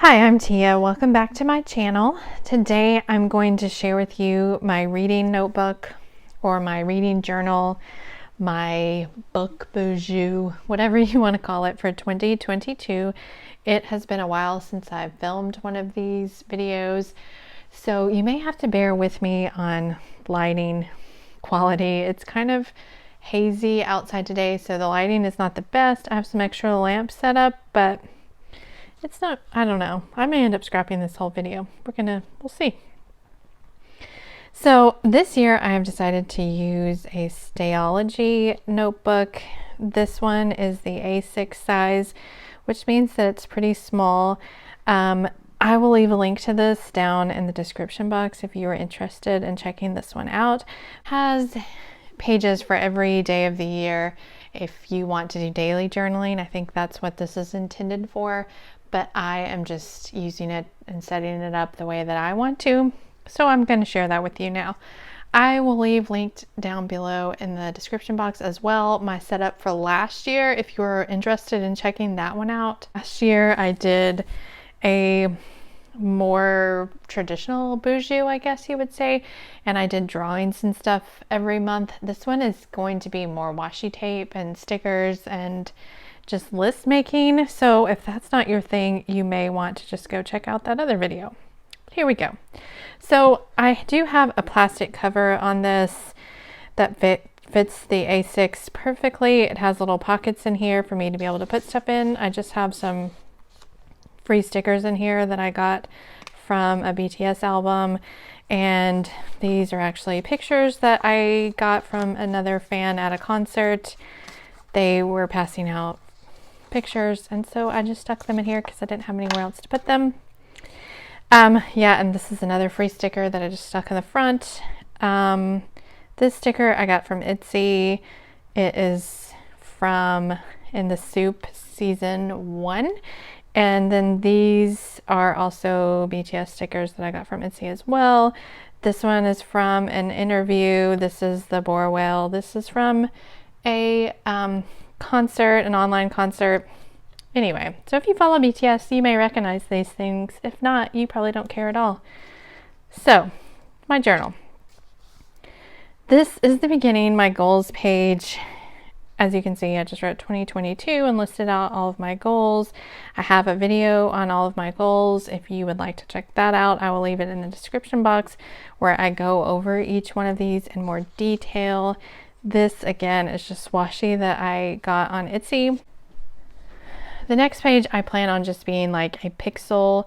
Hi, I'm Tia. Welcome back to my channel. Today I'm going to share with you my reading notebook or my reading journal, my book bijou, whatever you want to call it, for 2022. It has been a while since I've filmed one of these videos, so you may have to bear with me on lighting quality. It's kind of hazy outside today, so the lighting is not the best. I have some extra lamps set up, but it's not, I don't know. I may end up scrapping this whole video. We'll see. So this year I have decided to use a Stayology notebook. This one is the A6 size, which means that it's pretty small. I will leave a link to this down in the description box if you are interested in checking this one out. It has pages for every day of the year if you want to do daily journaling. I think that's what this is intended for, but I am just using it and setting it up the way that I want to. So I'm going to share that with you now. I will leave linked down below in the description box as well my setup for last year if you're interested in checking that one out. Last year I did a more traditional bijou, I guess you would say, and I did drawings and stuff every month. This one is going to be more washi tape and stickers and just list making, so if that's not your thing, you may want to just go check out that other video. Here we go. So I do have a plastic cover on this that fits the A6 perfectly. It has little pockets in here for me to be able to put stuff in. I just have some free stickers in here that I got from a BTS album, and these are actually pictures that I got from another fan at a concert. They were passing out pictures, and so I just stuck them in here because I didn't have anywhere else to put them. Yeah, and this is another free sticker that I just stuck in the front. This sticker I got from Etsy. It is from In the Soup season 1. And then these are also BTS stickers that I got from Etsy as well. This one is from an interview. This is the Bora Whale. This is from a concert, an online concert. Anyway, so if you follow BTS, you may recognize these things. If not, you probably don't care at all. So, my journal. This is the beginning, my goals page. As you can see, I just wrote 2022 and listed out all of my goals. I have a video on all of my goals. If you would like to check that out, I will leave it in the description box where I go over each one of these in more detail. This again is just washi that I got on Etsy. The next page I plan on just being like a pixel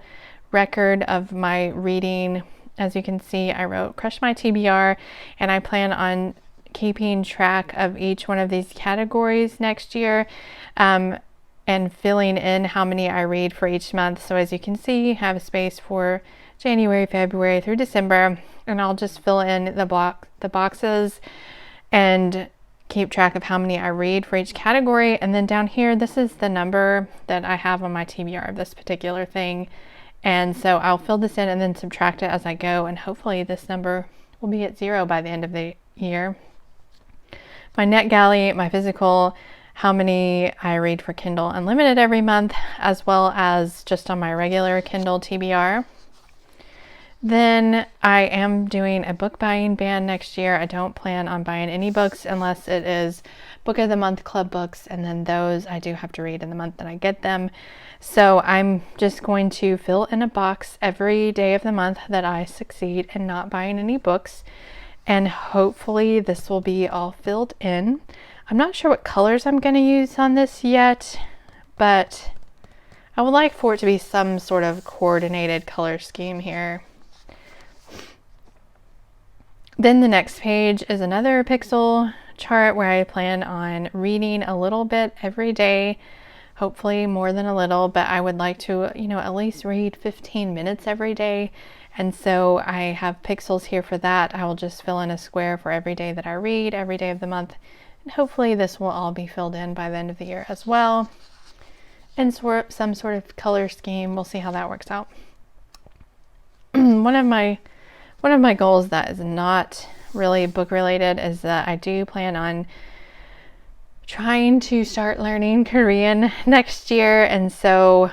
record of my reading. As you can see, I wrote Crush My TBR, and I plan on keeping track of each one of these categories next year and filling in how many I read for each month. So as you can see, I have a space for January, February through December, and I'll just fill in the boxes and keep track of how many I read for each category. And then down here, this is the number that I have on my TBR of this particular thing. And so I'll fill this in and then subtract it as I go, and hopefully this number will be at 0 by the end of the year. My NetGalley, my physical, how many I read for Kindle Unlimited every month, as well as just on my regular Kindle TBR. Then I am doing a book buying ban next year. I don't plan on buying any books unless it is Book of the Month Club books, and then those I do have to read in the month that I get them. So I'm just going to fill in a box every day of the month that I succeed in not buying any books, and hopefully this will be all filled in. I'm not sure what colors I'm going to use on this yet, but I would like for it to be some sort of coordinated color scheme here. Then the next page is another pixel chart where I plan on reading a little bit every day, hopefully more than a little, but I would like to, at least read 15 minutes every day. And so I have pixels here for that. I will just fill in a square for every day that I read, every day of the month. And hopefully this will all be filled in by the end of the year as well. And some sort of color scheme. We'll see how that works out. One of my goals that is not really book related is that I do plan on trying to start learning Korean next year. And so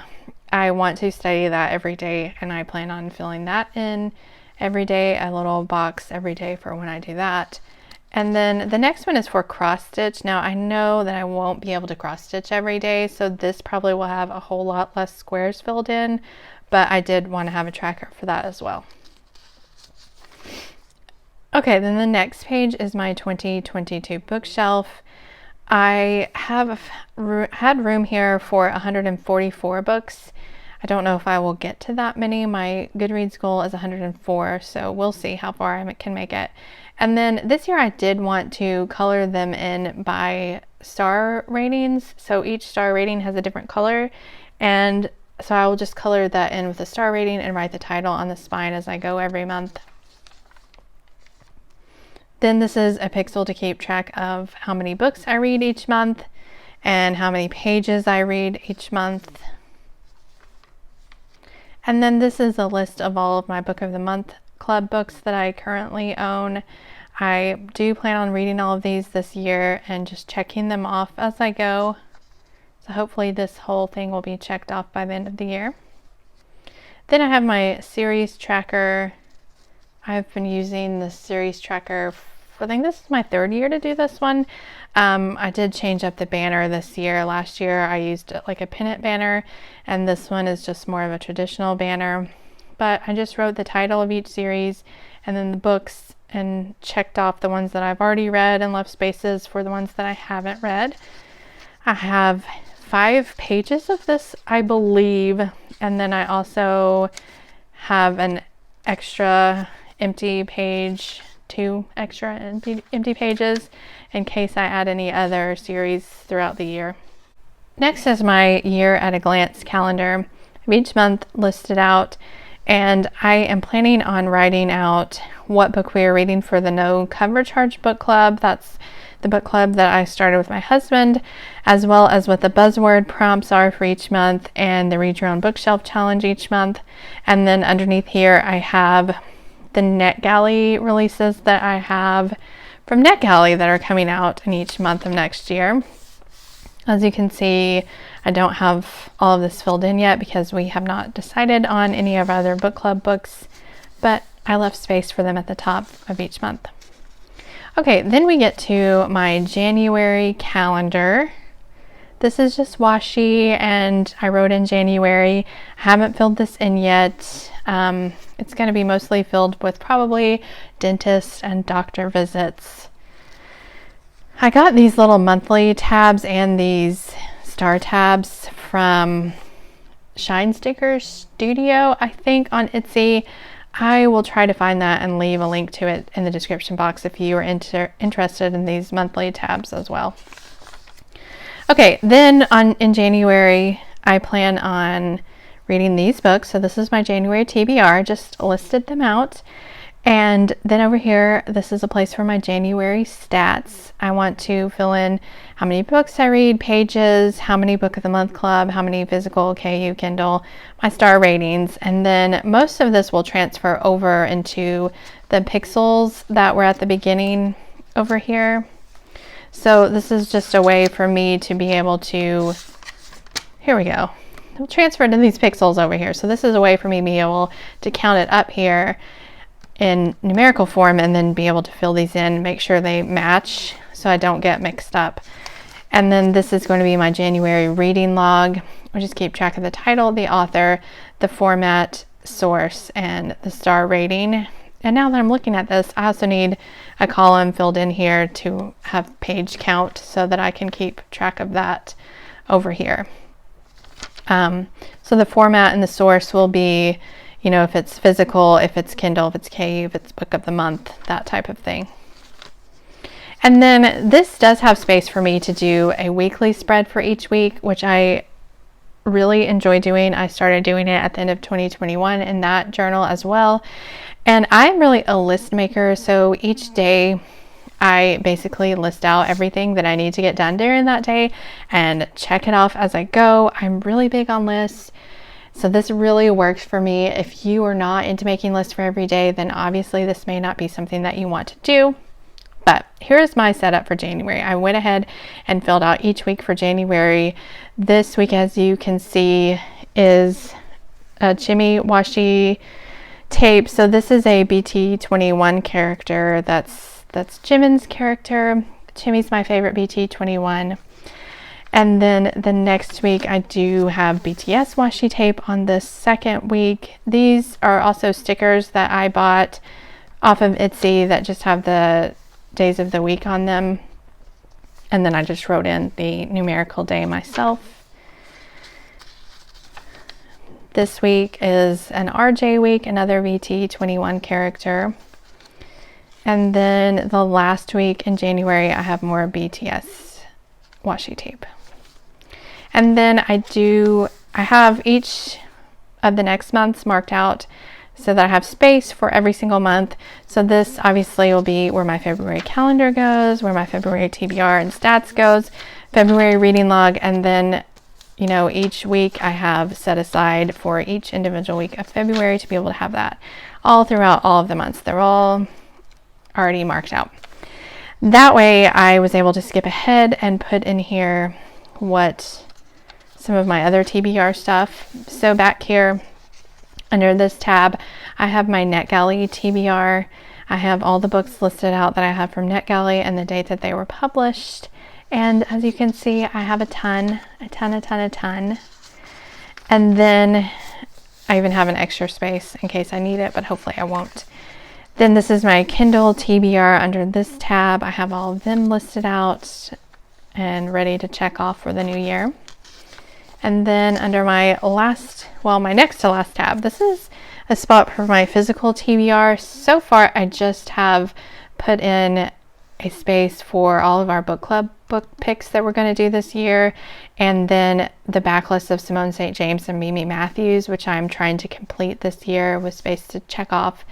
I want to study that every day, and I plan on filling that in every day, a little box every day for when I do that. And then the next one is for cross stitch. Now I know that I won't be able to cross stitch every day, so this probably will have a whole lot less squares filled in, but I did want to have a tracker for that as well. Okay, then the next page is my 2022 bookshelf. I have had room here for 144 books. I don't know if I will get to that many. My Goodreads goal is 104, so we'll see how far I can make it. And then this year I did want to color them in by star ratings. So each star rating has a different color, and so I will just color that in with a star rating and write the title on the spine as I go every month. Then this is a pixel to keep track of how many books I read each month and how many pages I read each month. And then this is a list of all of my Book of the Month Club books that I currently own. I do plan on reading all of these this year and just checking them off as I go. So hopefully this whole thing will be checked off by the end of the year. Then I have my series tracker. I've been using the series tracker I think this is my third year to do this one. I did change up the banner this year. Last year I used like a pennant banner, and this one is just more of a traditional banner. But I just wrote the title of each series and then the books and checked off the ones that I've already read and left spaces for the ones that I haven't read. I have 5 pages of this, I believe, and then I also have an extra empty page, 2 extra empty pages in case I add any other series throughout the year. Next is my year at a glance calendar. I have each month listed out, and I am planning on writing out what book we are reading for the No Cover Charge book club. That's the book club that I started with my husband, as well as what the buzzword prompts are for each month and the Read Your Own Bookshelf challenge each month. And then underneath here I have the NetGalley releases that I have from NetGalley that are coming out in each month of next year. As you can see, I don't have all of this filled in yet because we have not decided on any of our other book club books, but I left space for them at the top of each month. Okay, then we get to my January calendar. This is just washi, and I wrote in January. I haven't filled this in yet. It's going to be mostly filled with probably dentist and doctor visits. I got these little monthly tabs and these star tabs from Shine Sticker Studio, I think, on Etsy. I will try to find that and leave a link to it in the description box if you are interested in these monthly tabs as well. Okay, then in January, I plan on reading these books. So this is my January TBR, just listed them out. And then over here, this is a place for my January stats. I want to fill in how many books I read, pages, how many Book of the Month Club, how many physical, KU, Kindle, my star ratings. And then most of this will transfer over into the pixels that were at the beginning over here. So this is just a way for me to be able to, here we go, it'll transfer to these pixels over here. So this is a way for me to be able to count it up here in numerical form and then be able to fill these in, make sure they match so I don't get mixed up. And then this is going to be my January reading log. I'll just keep track of the title, the author, the format, source, and the star rating. And now that I'm looking at this, I also need a column filled in here to have page count so that I can keep track of that over here. So the format and the source will be, you know, if it's physical, if it's Kindle, if it's KU, if it's Book of the Month, that type of thing. And then this does have space for me to do a weekly spread for each week, which I really enjoy doing. I started doing it at the end of 2021 in that journal as well. And I'm really a list maker, so each day I basically list out everything that I need to get done during that day and check it off as I go. I'm really big on lists. So this really works for me. If you are not into making lists for every day, then obviously this may not be something that you want to do. But here's my setup for January. I went ahead and filled out each week for January. This week, as you can see is a Jimmy washi tape. So this is a BT21 character. That's Jimin's character. Jimmy's my favorite BT21. And then the next week I do have BTS washi tape on the second week. These are also stickers that I bought off of Etsy that just have the days of the week on them. And then I just wrote in the numerical day myself. This week is an RJ week, another BT21 character. And then the last week in January, I have more BTS washi tape. And then I have each of the next months marked out so that I have space for every single month. So this obviously will be where my February calendar goes, where my February TBR and stats goes, February reading log, and then, you know, each week I have set aside for each individual week of February to be able to have that all throughout all of the months. They're all already marked out. That way I was able to skip ahead and put in here what some of my other TBR stuff. So back here under this tab, I have my NetGalley TBR. I have all the books listed out that I have from NetGalley and the date that they were published. And as you can see, I have a ton. And then I even have an extra space in case I need it, but hopefully I won't. Then this is my Kindle TBR under this tab. I have all of them listed out and ready to check off for the new year. And then under my next to last tab, this is a spot for my physical TBR. So far, I just have put in a space for all of our book club book picks that we're going to do this year, and then the backlist of Simone St. James and Mimi Matthews, which I'm trying to complete this year with space to check off.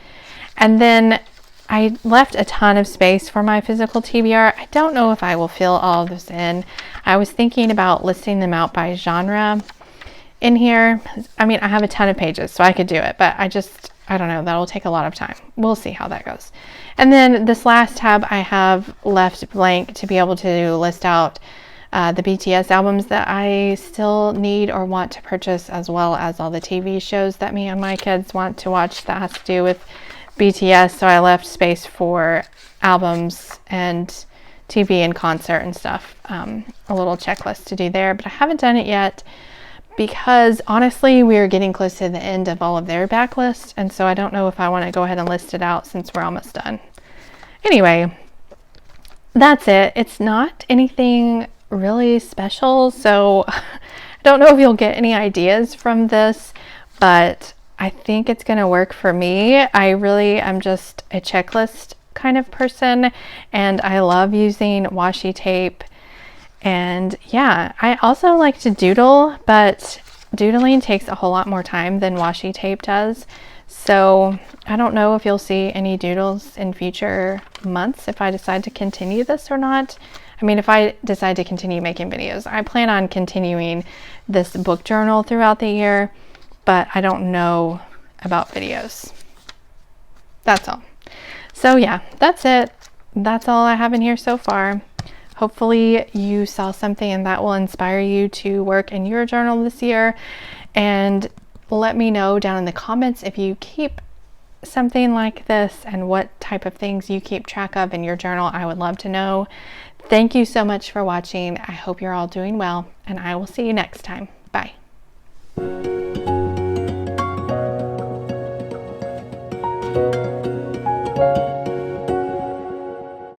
And then I left a ton of space for my physical TBR. I don't know if I will fill all of this in. I was thinking about listing them out by genre in here. I mean, I have a ton of pages, so I could do it, but I don't know, that'll take a lot of time. We'll see how that goes. And then this last tab I have left blank to be able to list out the BTS albums that I still need or want to purchase, as well as all the TV shows that me and my kids want to watch that has to do with BTS. So I left space for albums and TV and concert and stuff, a little checklist to do there, but I haven't done it yet because honestly we are getting close to the end of all of their backlist, and so I don't know if I want to go ahead and list it out since we're almost done. Anyway, that's it. It's not anything really special, so I don't know if you'll get any ideas from this, but I think it's going to work for me. I really am just a checklist kind of person, and I love using washi tape. And yeah, I also like to doodle, but doodling takes a whole lot more time than washi tape does. So I don't know if you'll see any doodles in future months if I decide to continue this or not. I mean, if I decide to continue making videos, I plan on continuing this book journal throughout the year, but I don't know about videos. That's all. So yeah, that's it. That's all I have in here so far. Hopefully you saw something that will inspire you to work in your journal this year, and let me know down in the comments if you keep something like this and what type of things you keep track of in your journal. I would love to know. Thank you so much for watching. I hope you're all doing well, and I will see you next time. Bye.